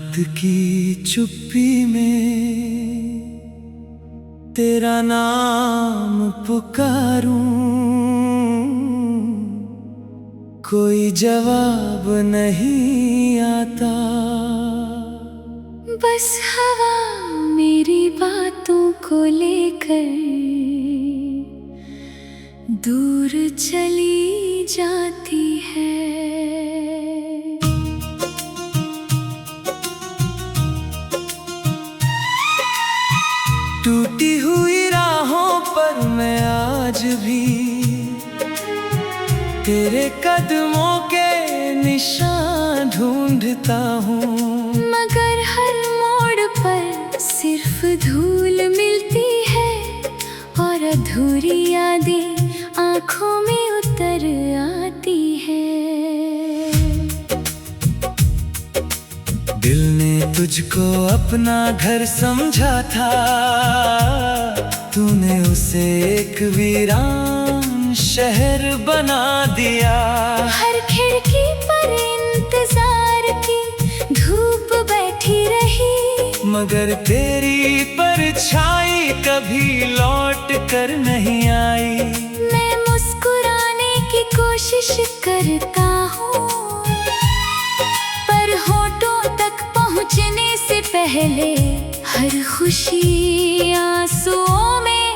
रात की चुप्पी में तेरा नाम पुकारूं, कोई जवाब नहीं आता। बस हवा मेरी बातों को लेकर दूर चली जाती है। टूटी हुई राहों पर मैं आज भी तेरे कदमों के निशान ढूंढता हूँ, मगर हर मोड़ पर सिर्फ धूल मिलती है और अधूरी यादें आँखों में उतर आती है। दिल ने तुझको अपना घर समझा था, तूने उसे एक वीरान शहर बना दिया। हर खिड़की पर इंतजार की धूप बैठी रही, मगर तेरी परछाई कभी लौट कर नहीं आई। मैं मुस्कुराने की कोशिश करता हूँ, पर होठों तक पहुँचने से पहले हर खुशी आंसुओं में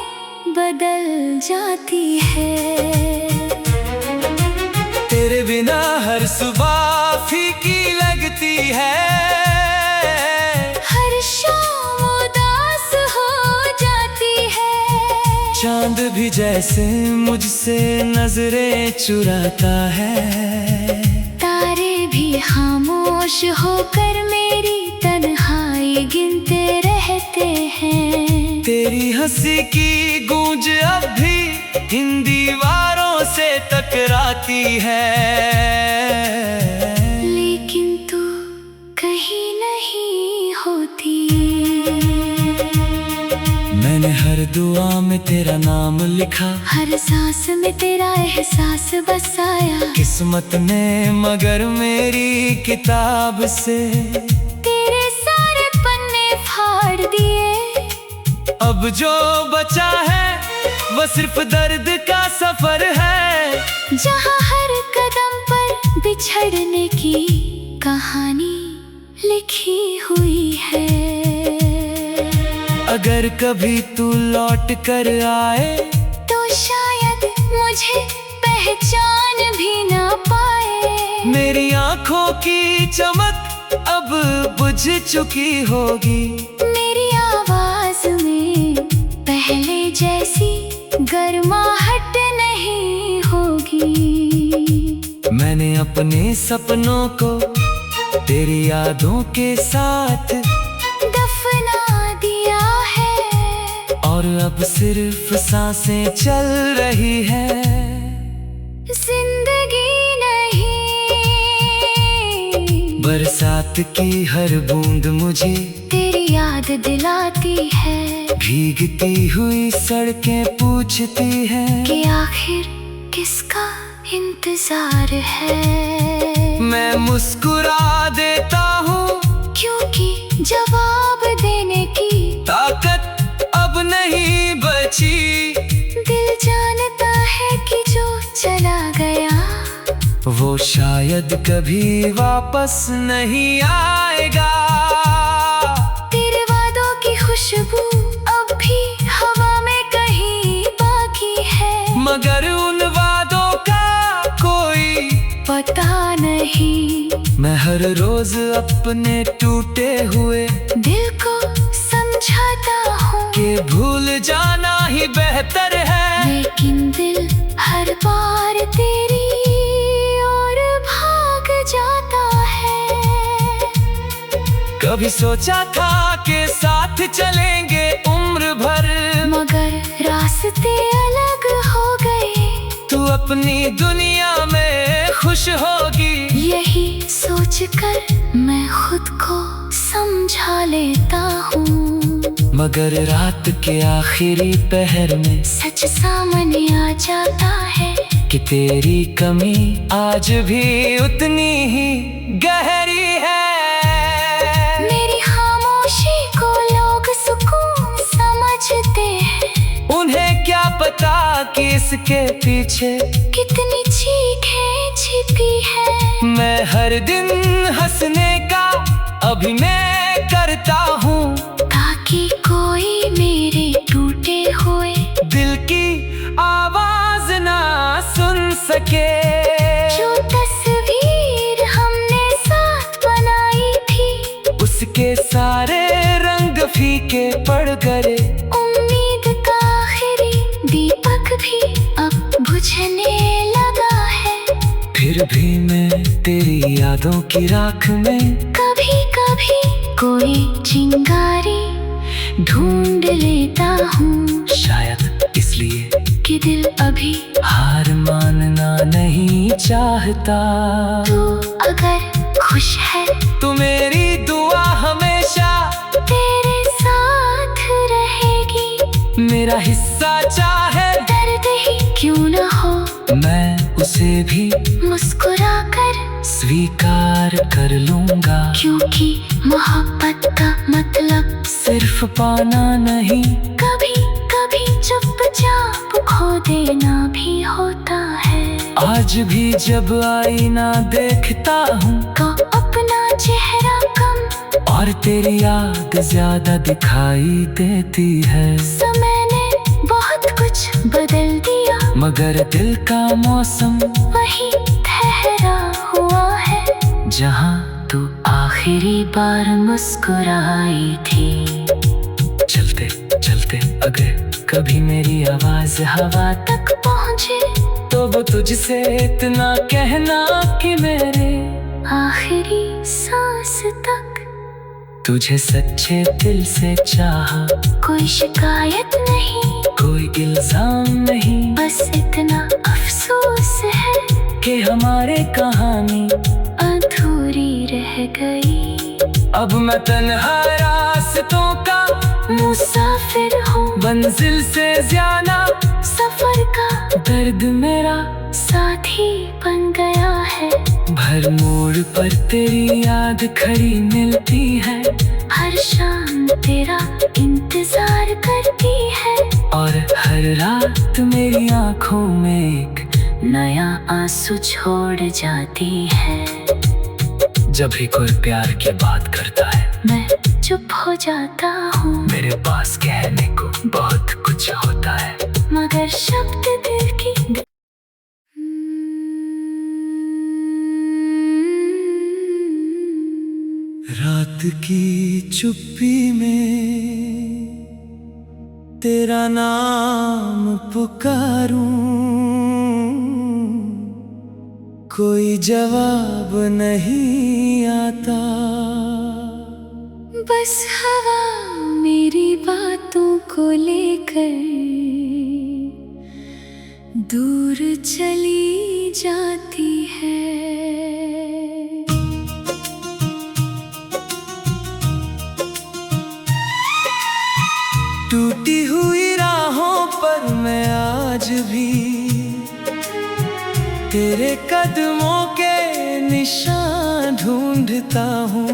बदल जाती है। तेरे बिना हर सुबह फीकी लगती है, हर शाम उदास हो जाती है। चांद भी जैसे मुझसे नजरें चुराता है, तारे भी खामोश होकर मेरी तन्हाई गिनते रहते हैं। तेरी हंसी की गूंज अब भी इन दीवारों से टकराती है, लेकिन तू कहीं नहीं होती। मैंने हर दुआ में तेरा नाम लिखा, हर सांस में तेरा एहसास बसाया। किस्मत ने मगर मेरी किताब से तेरे सारे पन्ने फाड़ दिए। अब जो बचा है वो सिर्फ दर्द का सफर है, जहाँ हर कदम पर बिछड़ने की कहानी लिखी हुई है। अगर कभी तू लौट कर आए तो शायद मुझे पहचान भी ना पाए। मेरी आंखों की चमक अब बुझ चुकी होगी, मेरी आवाज में पहले जैसी गर्माहट नहीं होगी। मैंने अपने सपनों को तेरी यादों के साथ दफना दिया है, और अब सिर्फ सांसें चल रही है, जिंदगी नहीं। बरसात की हर बूंद मुझे तेरी याद दिलाती है, भीगती हुई सड़कें पूछती हैं कि आखिर किसका इंतजार है। मैं मुस्कुरा देता हूँ क्योंकि जवाब देने की ताकत अब नहीं बची। दिल जानता है कि जो चला गया वो शायद कभी वापस नहीं आएगा। तेरे वादों की खुशबू अब भी हवा में कहीं बाकी है, मगर उन वादों का कोई पता नहीं। मैं हर रोज अपने टूटे हुए दिल को समझाता हूँ कि भूल जाना ही बेहतर है, लेकिन दिल हर बार तेरी ओर भाग जाता है। कभी सोचा था कि साथ चलेंगे उम्र भर, मगर रास्ते अलग हो गए। तू अपनी दुनिया में खुश होगी, यही सोचकर मैं खुद को समझा लेता हूँ, मगर रात के आखिरी पहर में सच सामने आ जाता है कि तेरी कमी आज भी उतनी ही गहरी है। पता कि इसके पीछे कितनी चीखें छिपी है। मैं हर दिन हंसने का अभिनय करता हूँ, ताकि कोई मेरे टूटे हुए दिल की आवाज ना सुन सके। जो तस्वीर हमने साथ बनाई थी, उसके सारे रंग फीके पड़ गए। उम्मीद का आखिरी दीपक भी अब बुझने लगा है। फिर भी मैं तेरी यादों की राख में कभी कभी कोई चिंगारी ढूंढ लेता हूँ, शायद इसलिए कि दिल अभी हार मानना नहीं चाहता। तू अगर खुश है तू मेरी दुआ हमेशा तेरे साथ रहेगी। मेरा हिस्सा चाहे दर्द ही क्यों न हो, मैं उसे भी मुस्कुरा कर स्वीकार कर लूंगा। क्योंकि मोहब्बत का मतलब सिर्फ पाना नहीं, कभी कभी चुपचाप खो देना भी होता है। आज भी जब आईना देखता हूँ तो अपना चेहरा कम और तेरी याद ज्यादा दिखाई देती है। समय ने बहुत कुछ बदल दिया, मगर दिल का मौसम वही ठहरा हुआ है। जहाँ तू आखिरी बार मुस्कुराई थी। चलते चलते अगर कभी मेरी आवाज हवा तक पहुँचे तो वो तुझसे इतना कहना कि मेरे आखिरी सांस तक तुझे सच्चे दिल से चाहा। कोई शिकायत नहीं, कोई इल्जाम नहीं, बस इतना अफसोस है कि हमारे कहानी अधूरी रह गई। अब मैं तन्हा रास्तों का मुसाफिर हूँ, मंजिल से ज्यादा सफर का दर्द मेरा साथी बन गया है। भर मोड़ पर तेरी याद खड़ी मिलती है, हर शाम तेरा इंतजार करती है, और हर रात मेरी आंखों में एक नया आंसू छोड़ जाती है। जब भी कोई प्यार की बात करता है मैं चुप हो जाता हूँ, मेरे पास कहने को बहुत कुछ होता है, मगर शब्द दिल की रात की चुप्पी में तेरा नाम पुकारूं, कोई जवाब नहीं आता। बस हवा मेरी बातों को लेकर दूर चली जाती है। टूटी हुई राहों पर मैं आज भी तेरे कदमों के निशान ढूंढता हूँ,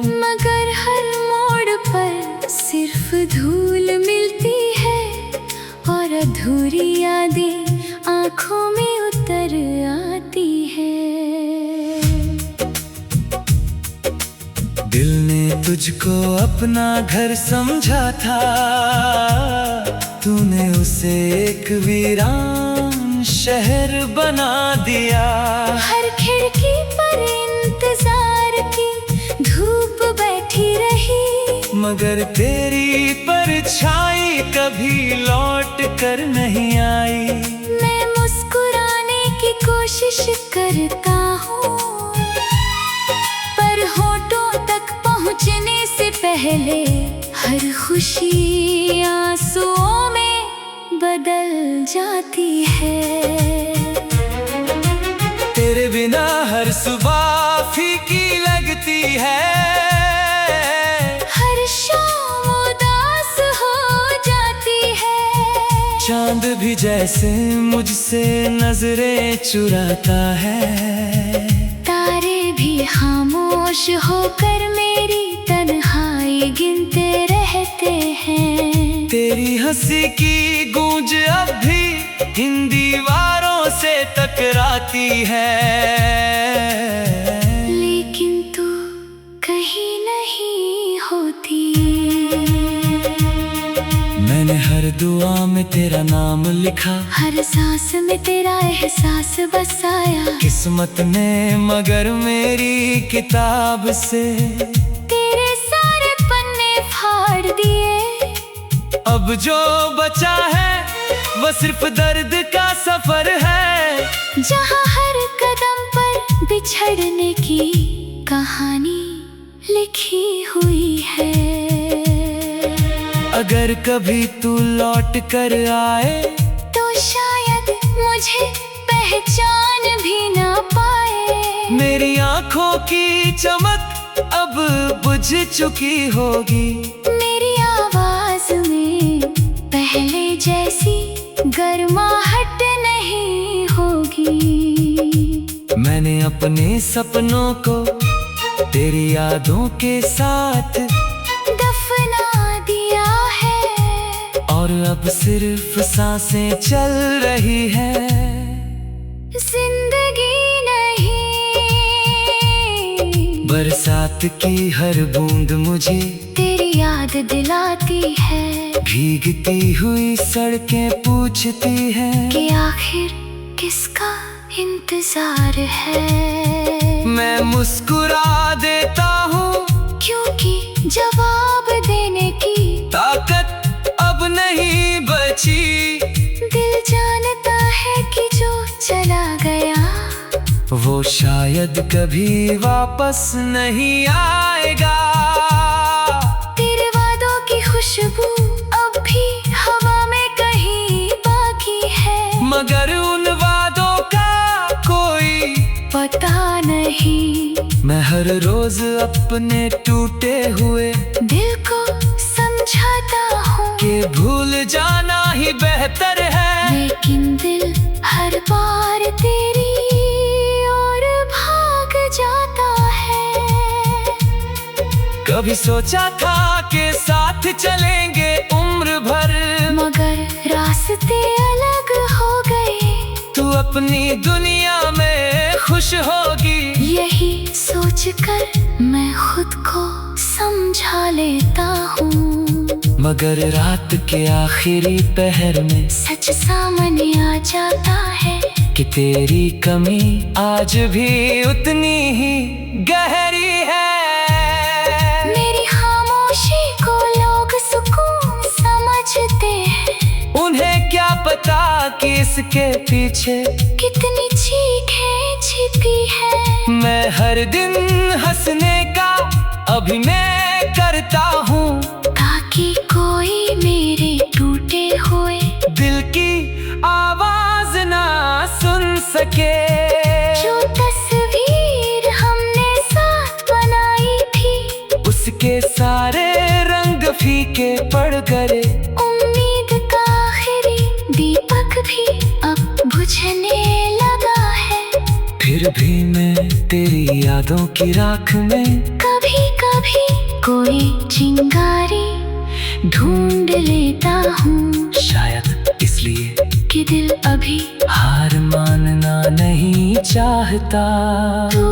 मगर हर मोड़ पर सिर्फ धूल मिलती है और अधूरी यादें आँखों में उतर आती है। दिल ने तुझको अपना घर समझा था, तूने उसे एक वीरान शहर बना दिया। हर खिड़की पर इंतजार की धूप बैठी रही, मगर तेरी परछाई कभी लौट कर नहीं आई। मैं मुस्कुराने की कोशिश करता हूँ, पर होठों तक पहुँचने से पहले हर खुशी आंसुओं में बदल जाती है। तेरे बिना हर सुबह फीकी लगती है, हर शाम उदास हो जाती है। चांद भी जैसे मुझसे नजरें चुराता है, तारे भी खामोश होकर मेरी तन्हाई गिनते रहते हैं। तेरी हंसी की गूंज अब भी इन दीवारों से टकराती है, लेकिन तू कहीं नहीं होती। मैंने हर दुआ में तेरा नाम लिखा, हर सांस में तेरा एहसास बसाया। किस्मत ने मगर मेरी किताब से तेरे सारे पन्ने फाड़ दिए। अब जो बचा है वो सिर्फ दर्द का सफर है, जहाँ हर कदम पर बिछड़ने की कहानी लिखी हुई है। अगर कभी तू लौट कर आए तो शायद मुझे पहचान भी ना पाए। मेरी आंखों की चमक अब बुझ चुकी होगी, मेरी आवाज में पहले जैसी गर्माहट नहीं होगी। मैंने अपने सपनों को तेरी यादों के साथ दफना दिया है, और अब सिर्फ सांसें चल रही है, जिंदगी नहीं। बरसात की हर बूंद मुझे तेरी याद दिलाती है भीगती हुई सड़कें पूछती हैं कि आखिर किसका इंतजार है। मैं मुस्कुरा देता हूँ क्योंकि जवाब देने की ताकत अब नहीं बची। दिल जानता है कि जो चला गया वो शायद कभी वापस नहीं आएगा। तेरे वादों की खुशबू अब भी हवा में कहीं बाकी है, मगर उन वादों का कोई पता नहीं। मैं हर रोज अपने टूटे हुए दिल को समझाता हूँ कि भूल जाना ही बेहतर है, लेकिन दिल हर बार तेरी ओर भाग जाता है। कभी सोचा था कि साथ चलेंगे उम्र भर, मगर रास्ते अलग हो गए। तू अपनी दुनिया में खुश होगी, यही सोचकर मैं खुद को समझा लेता हूँ, मगर रात के आखिरी पहर में सच सामने आ जाता है कि तेरी कमी आज भी उतनी ही गहरी है। मेरी खामोशी को लोग सुकून समझते हैं, उन्हें क्या पता कि इसके पीछे कितनी चीखें छिपी है। मैं हर दिन हंसने का अभिनय करता हूँ, ताकि कोई मेरे टूटे हुए दिल की आवाज ना सुन सके। जो तस्वीर हमने साथ बनाई थी, उसके सारे रंग फीके पड़ गए। उम्मीद का आखिरी दीपक भी अब बुझने लगा है। फिर भी मैं तेरी यादों की राख में कभी कभी कोई चिंगारी ढूंढ लेता हूँ, शायद इसलिए कि दिल अभी हार मानना नहीं चाहता। तू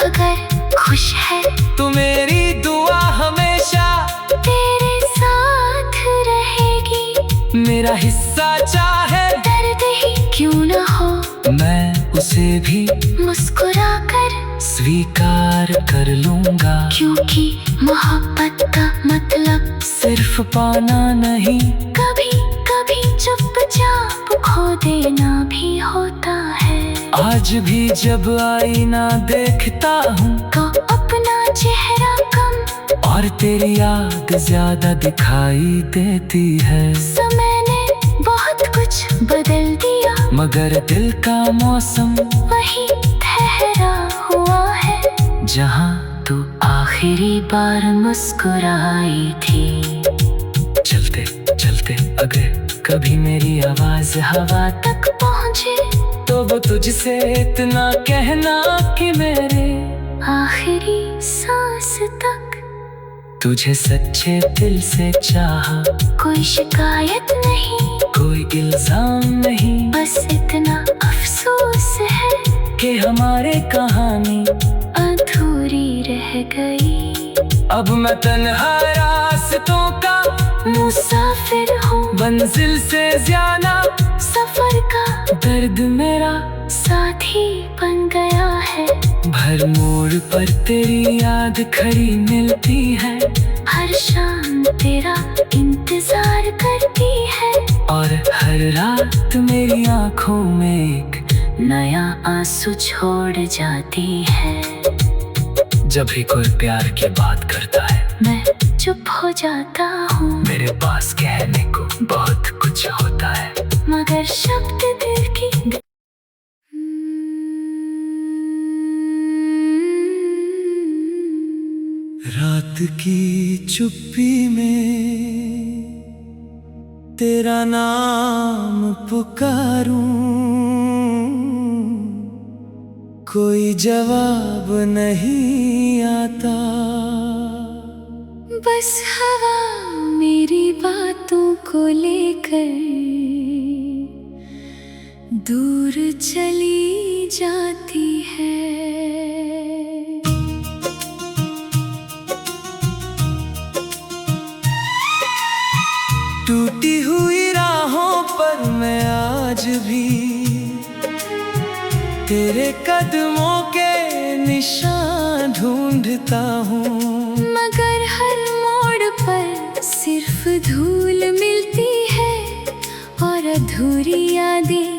अगर खुश है तू मेरी दुआ हमेशा तेरे साथ रहेगी। मेरा हिस्सा चाहे दर्द ही क्यों न हो, मैं उसे भी मुस्कुरा कर स्वीकार कर लूंगा, क्योंकि मोहब्बत का मतलब सिर्फ पाना नहीं, कभी कभी चुपचाप खो देना भी होता है। आज भी जब आईना देखता हूँ तो अपना चेहरा कम और तेरी याद ज्यादा दिखाई देती है। समय ने बहुत कुछ बदल दिया, मगर दिल का मौसम वही ठहरा हुआ है, जहाँ तू आखिरी बार मुस्कुराई थी। चलते चलते अगर कभी मेरी आवाज हवा तक पहुँचे तो वो तुझसे इतना कहना कि मेरे आखिरी सांस तक तुझे सच्चे दिल से चाहा, कोई शिकायत नहीं, कोई इल्जाम नहीं, बस इतना अफसोस है कि हमारे कहानी अधूरी रह गई। अब मैं तन्हा रास्तों का मुसाफिर हूँ, मंजिल से ज्यादा सफर का दर्द मेरा साथी बन गया है। हर मोड़ पर तेरी याद खड़ी मिलती है, हर शाम तेरा इंतजार करती है, और हर रात मेरी आंखों में एक नया आंसू छोड़ जाती है। जब भी कोई प्यार की बात करता है, मैं चुप हो जाता हूँ, मेरे पास कहने को बहुत कुछ होता है, मगर शब्द दिल की रात की चुप्पी में तेरा नाम पुकारूं, कोई जवाब नहीं आता, बस हवा मेरी बातों को लेकर दूर चली जाती है। टूटी हुई राहों पर मैं आज भी तेरे कदमों के निशान ढूंढता हूँ, मगर हर मोड़ पर सिर्फ धूल मिलती है, और अधूरी यादें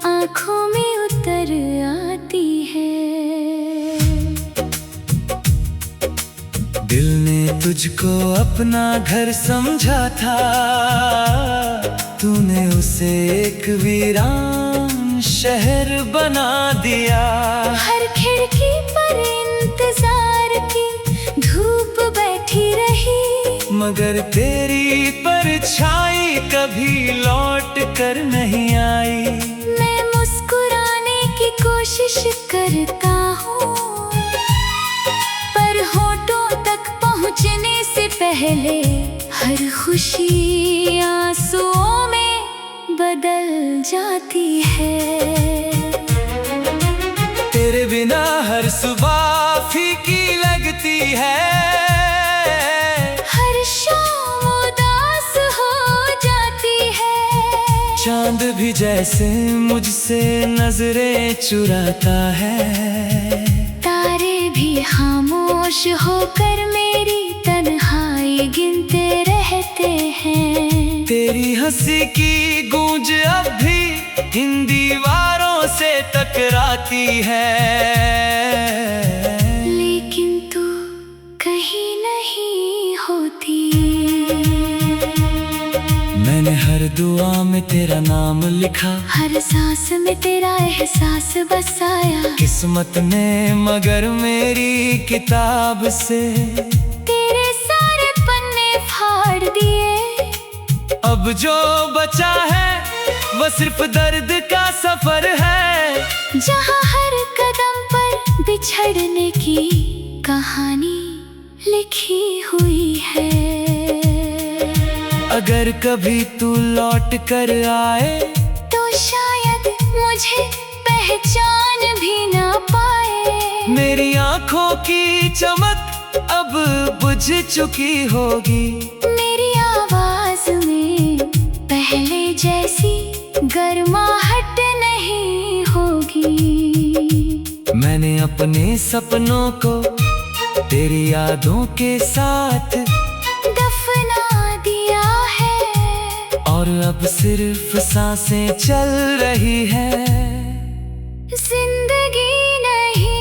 आंखों में उतर आती है। दिल ने तुझको अपना घर समझा था, तूने उसे एक वीरान शहर बना दिया। हर खिड़की पर इंतजार की धूप बैठी रही, मगर तेरी परछाई कभी लौट कर नहीं आई। मैं मुस्कुराने की कोशिश करता हूँ, पर होठों तक पहुँचने से पहले हर खुशी आंसुओं में बदल जाती है। तेरे बिना हर सुबह फीकी लगती है, हर शाम उदास हो जाती है। चांद भी जैसे मुझसे नजरें चुराता है, तारे भी खामोश होकर मेरी तन्हाई गिनते रहते हैं। तेरी हंसी की गूंज अब भी इन दीवारों से टकराती है, लेकिन तू कहीं नहीं होती। मैंने हर दुआ में तेरा नाम लिखा, हर सांस में तेरा एहसास बसाया। किस्मत ने मगर मेरी किताब से तेरे सारे पन्ने फाड़ दिए। अब जो बचा है वो सिर्फ दर्द का सफर है, जहाँ हर कदम पर बिछड़ने की कहानी लिखी हुई है। अगर कभी तू लौट कर आए तो शायद मुझे पहचान भी ना पाए। मेरी आंखों की चमक अब बुझ चुकी होगी, मेरी आवाज में पहले जैसी गर्माहट नहीं होगी। मैंने अपने सपनों को तेरी यादों के साथ दफना दिया है, और अब सिर्फ सांसें चल रही है, जिंदगी नहीं।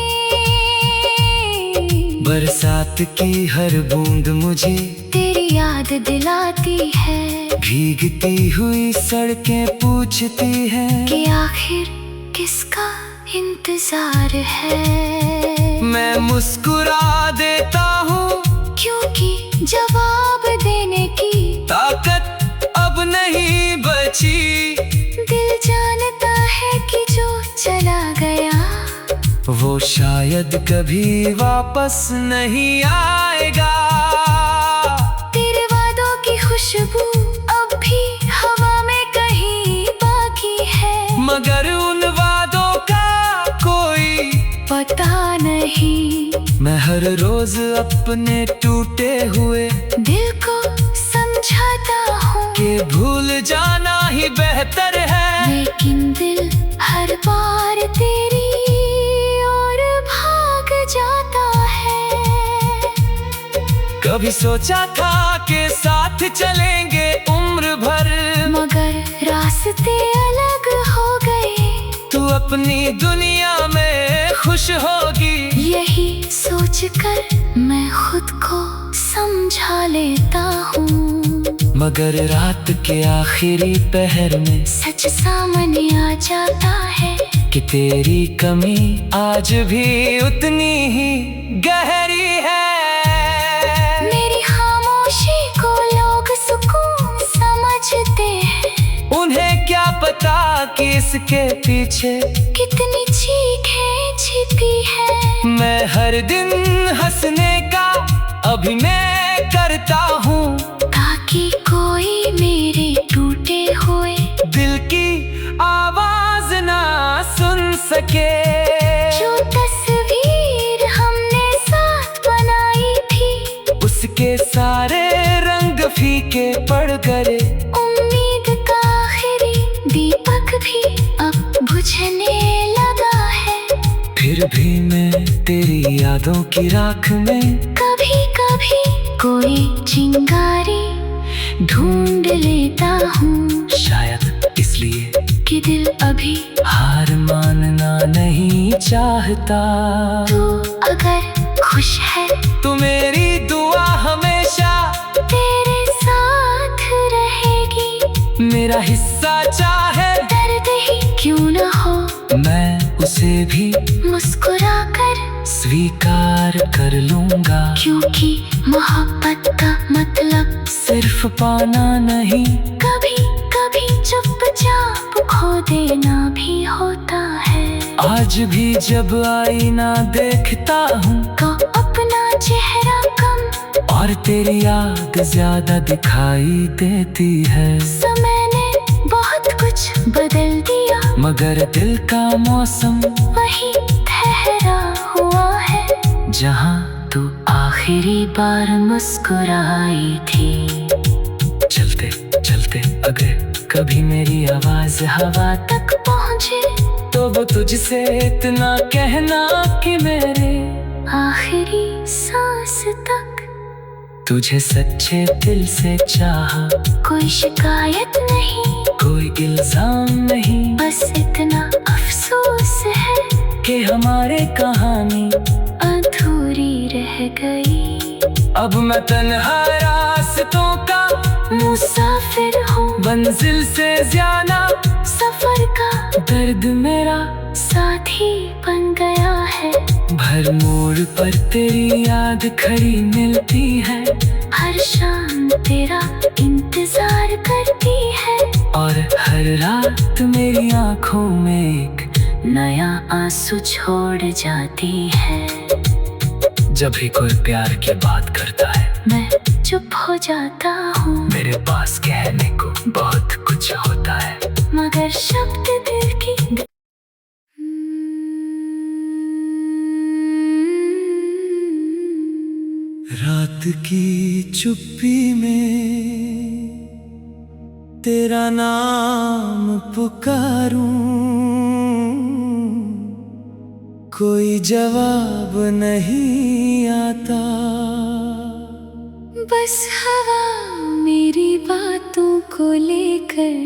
बरसात की हर बूंद मुझे तेरी याद दिलाती है, भीगती हुई सड़कें पूछती हैं कि आखिर किसका इंतजार है। मैं मुस्कुरा देता हूँ, क्योंकि जवाब देने की ताकत अब नहीं बची। दिल जानता है कि जो चला गया वो शायद कभी वापस नहीं आएगा। खुशबू अब भी हवा में कहीं बाकी है, मगर उन वादों का कोई पता नहीं। मैं हर रोज अपने टूटे हुए दिल को समझाता हूँ कि भूल जाना ही बेहतर है, लेकिन दिल हर बार तेरी ओर भाग जाता है। कभी सोचा था कि साथ चलेंगे उम्र भर, मगर रास्ते अलग हो गए। तू अपनी दुनिया में खुश होगी, यही सोचकर मैं खुद को समझा लेता हूँ, मगर रात के आखिरी पहर में सच सामने आ जाता है कि तेरी कमी आज भी उतनी ही गहरी है। मेरी खामोशी को लोग सुकून समझते हैं, उन्हें क्या पता कि इसके पीछे कितनी चीखें छिपी है। मैं हर दिन हंसने का अभिनय करता हूँ, ताकि कोई मेरे टूटे हुए दिल की आवाज ना सुन सके। जो तस्वीर हमने साथ बनाई थी, उसके सारे रंग फीके पड़ गए, उम्मीद का आखिरी दीपक भी अब बुझने लगा है। फिर भी मैं तेरी यादों की राख में कभी कभी कोई चिंगारी ढूंढ लेता हूँ, शायद इसलिए कि दिल अभी हार मानना नहीं चाहता। तू अगर खुश है तू मेरी दुआ हमेशा तेरे साथ रहेगी, मेरा हिस्सा चाहे दर्द ही क्यों न हो, मैं उसे भी मुस्कुरा कर स्वीकार कर लूंगा, क्योंकि मोहब्बत का मतलब सिर्फ पाना नहीं, कभी कभी चुपचाप खो देना भी होता है। आज भी जब आईना देखता हूँ तो अपना चेहरा कम और तेरी याद ज्यादा दिखाई देती है। समय ने बहुत कुछ बदल दिया, मगर दिल का मौसम वही ठहरा हुआ है, जहाँ तू आखिरी बार मुस्कुराई थी। चलते चलते अगर कभी मेरी आवाज हवा तक पहुँचे तो वो तुझसे इतना कहना कि मेरे आखिरी सांस तक तुझे सच्चे दिल से चाहा, कोई शिकायत नहीं, कोई इल्जाम नहीं, बस इतना अफसोस है कि हमारे कहानी अधूरी रह गई। अब मैं तन्हा रास्तों का मुसाफिर हूँ, मंजिल से ज्यादा सफर का दर्द मेरा साथी बन गया है। भर मोड़ पर तेरी याद खड़ी मिलती है, हर शाम तेरा इंतजार करती है, और हर रात मेरी आंखों में एक नया आंसू छोड़ जाती है। जब भी कोई प्यार की बात करता है मैं चुप हो जाता हूँ, मेरे पास कहने को बहुत कुछ होता है, मगर शब्द दिल की रात की चुप्पी में तेरा नाम पुकारूं, कोई जवाब नहीं आता, बस हवा मेरी बातों को लेकर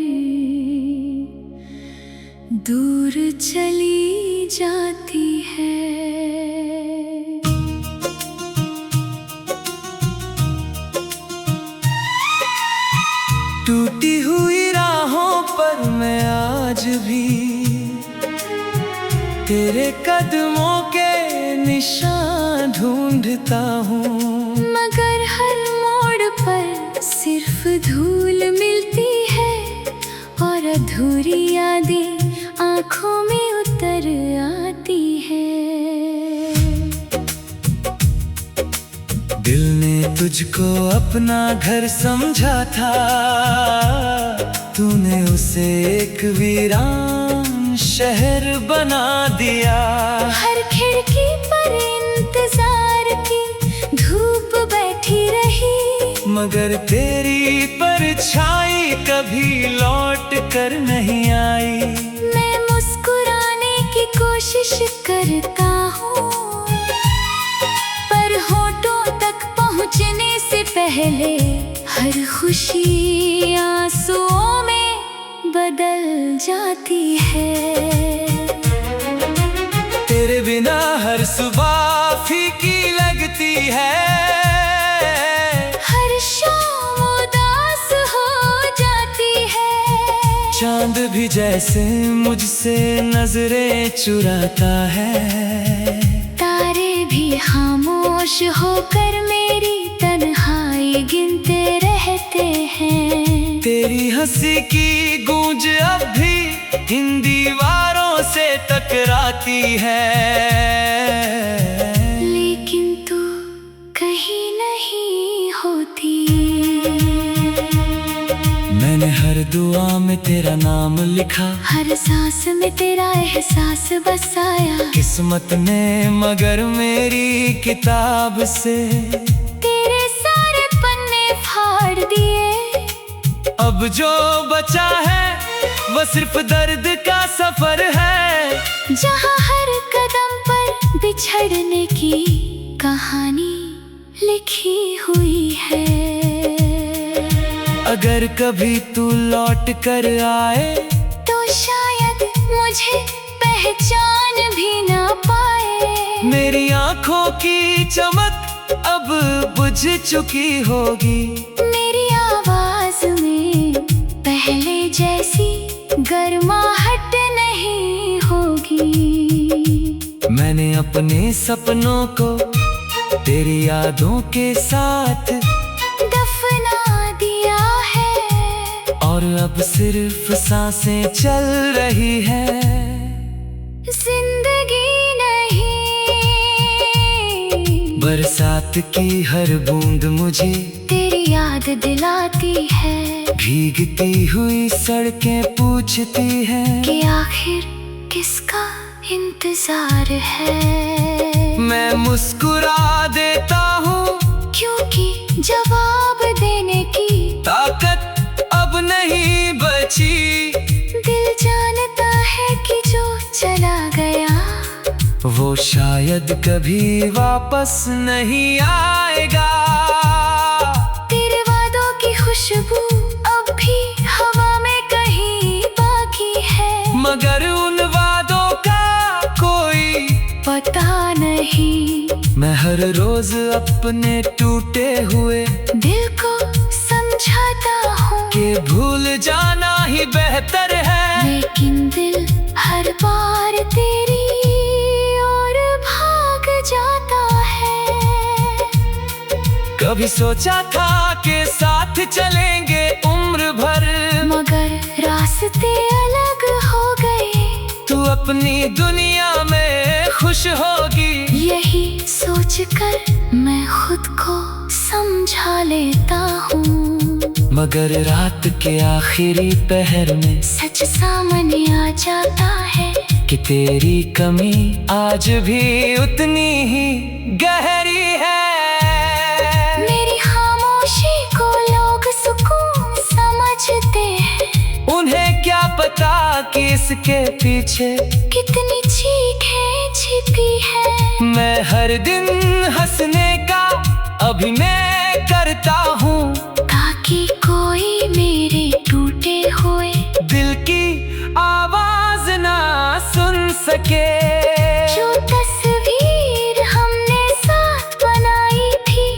दूर चली जाती है। टूटी हुई राहों पर मैं आज भी तेरे कदमों के निशान ढूंढता हूँ, मगर हर मोड़ पर सिर्फ धूल मिलती है, और अधूरी यादें आँखों में उतर आती है। दिल ने तुझको अपना घर समझा था, तूने उसे एक वीरान शहर बना दिया। हर खिड़की पर इंतजार की धूप बैठी रही, मगर तेरी परछाई कभी लौट कर नहीं आई। मैं मुस्कुराने की कोशिश करता हूँ, पर होठों तक पहुँचने से पहले हर खुशी आंसुओं में बदल जाती है। तेरे बिना हर सुबह फीकी लगती है, हर शाम उदास हो जाती है। चांद भी जैसे मुझसे नजरें चुराता है, तारे भी खामोश होकर मेरी तन्हाई गिनते रहते हैं। तेरी हंसी की गूंज अब भी इन दीवारों से टकराती है, लेकिन तू कहीं नहीं होती। मैंने हर दुआ में तेरा नाम लिखा, हर सांस में तेरा एहसास बसाया। किस्मत ने मगर मेरी किताब से तेरे सारे पन्ने फाड़ दिए। अब जो बचा है वो सिर्फ दर्द का सफर है, जहाँ हर कदम पर बिछड़ने की कहानी लिखी हुई है। अगर कभी तू लौट कर आए तो शायद मुझे पहचान भी ना पाए। मेरी आंखों की चमक अब बुझ चुकी होगी, मेरी आवाज में पहले जैसी गर्माहट नहीं होगी। मैंने अपने सपनों को तेरी यादों के साथ दफना दिया है, और अब सिर्फ सांसें चल रही है, जिंदगी नहीं। बरसात की हर बूंद मुझे तेरी याद दिलाती है, भीगती हुई सड़कें पूछती हैं कि आखिर किसका इंतजार है। मैं मुस्कुरा देता हूँ क्योंकि जवाब देने की ताकत अब नहीं बची। दिल जानता है कि जो चला गया वो शायद कभी वापस नहीं आएगा। तेरे वादों की खुशबू अब भी हवा में कहीं बाकी है, मगर उन वादों का कोई पता नहीं। मैं हर रोज अपने टूटे हुए दिल को समझाता हूँ कि भूल जाना ही बेहतर है, लेकिन दिल हर बार तेरी ओर भाग जाता है। कभी सोचा था कि साथ चलेंगे उम्र भर, मगर रास्ते अलग हो गए। तू अपनी दुनिया में खुश होगी, यही सोचकर मैं खुद को समझा लेता हूँ, मगर रात के आखिरी पहर में सच सामने आ जाता है कि तेरी कमी आज भी उतनी ही गहरी है। मेरी खामोशी को लोग सुकून समझते हैं, उन्हें क्या पता कि इसके पीछे कितनी चीखें छिपी है। मैं हर दिन हंसने का अभिनय करता हूँ, ताकि कोई मेरे टूटे हुए दिल की आवाज ना सुन सके। जो तस्वीर हमने साथ बनाई थी,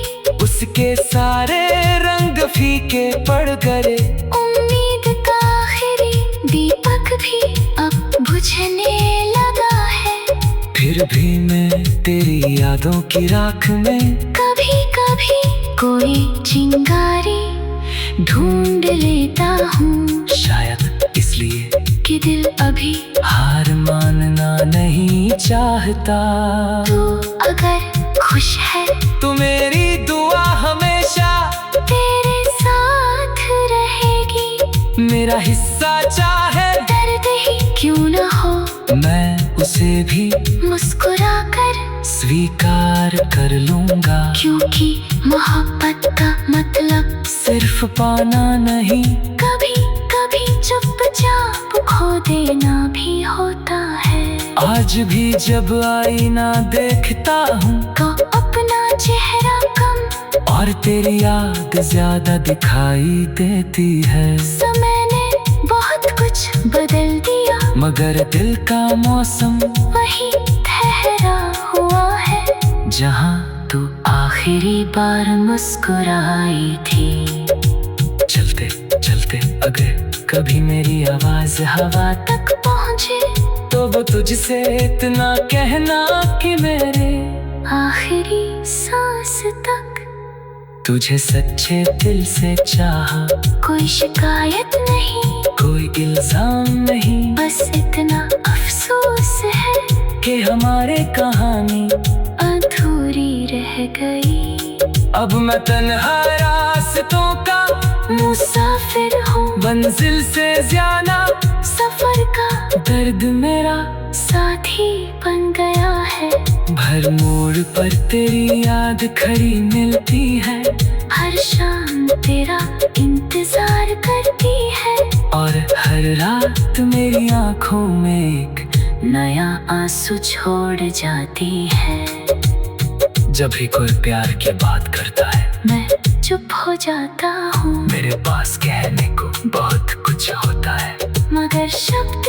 उसके सारे रंग फीके पड़ गए। उम्मीद का आखिरी दीपक भी अब बुझने लगा है। फिर भी मैं तेरी यादों की राख में कभी कभी कोई चिंगारी ढूंढ लेता हूँ, शायद इसलिए कि दिल अभी हार मानना नहीं चाहता। तू अगर खुश है तू मेरी दुआ हमेशा मेरा हिस्सा चाहे दर्द ही क्यों न हो, मैं उसे भी मुस्कुरा कर स्वीकार कर लूंगा। क्योंकि मोहब्बत का मतलब सिर्फ पाना नहीं, कभी कभी चुपचाप खो देना भी होता है। आज भी जब आईना देखता हूँ तो अपना चेहरा कम और तेरी याद ज्यादा दिखाई देती है। समय ने बहुत कुछ बदल दिया, मगर दिल का मौसम वही ठहरा हुआ है जहाँ तू आखिरी बार मुस्कुराई थी। चलते चलते अगर कभी मेरी आवाज हवा तक पहुँचे तो वो तुझसे इतना कहना कि मेरे आखिरी सांस तक तुझे सच्चे दिल से चाहा। कोई शिकायत नहीं, कोई इल्जाम नहीं, बस इतना अफसोस है कि हमारे कहानी अधूरी रह गई। अब मैं तन्हा रास्तों का मुसाफिर हूँ, मंजिल से ज्यादा सफर का दर्द मेरा साथी बन गया है। भर मोड़ पर तेरी याद खड़ी मिलती है, हर शाम तेरा इंतजार करती है और हर रात मेरी आंखों में एक नया आंसू छोड़ जाती है। जब भी कोई प्यार की बात करता है मैं चुप हो जाता हूँ, मेरे पास कहने को बहुत कुछ होता है, मगर शब्द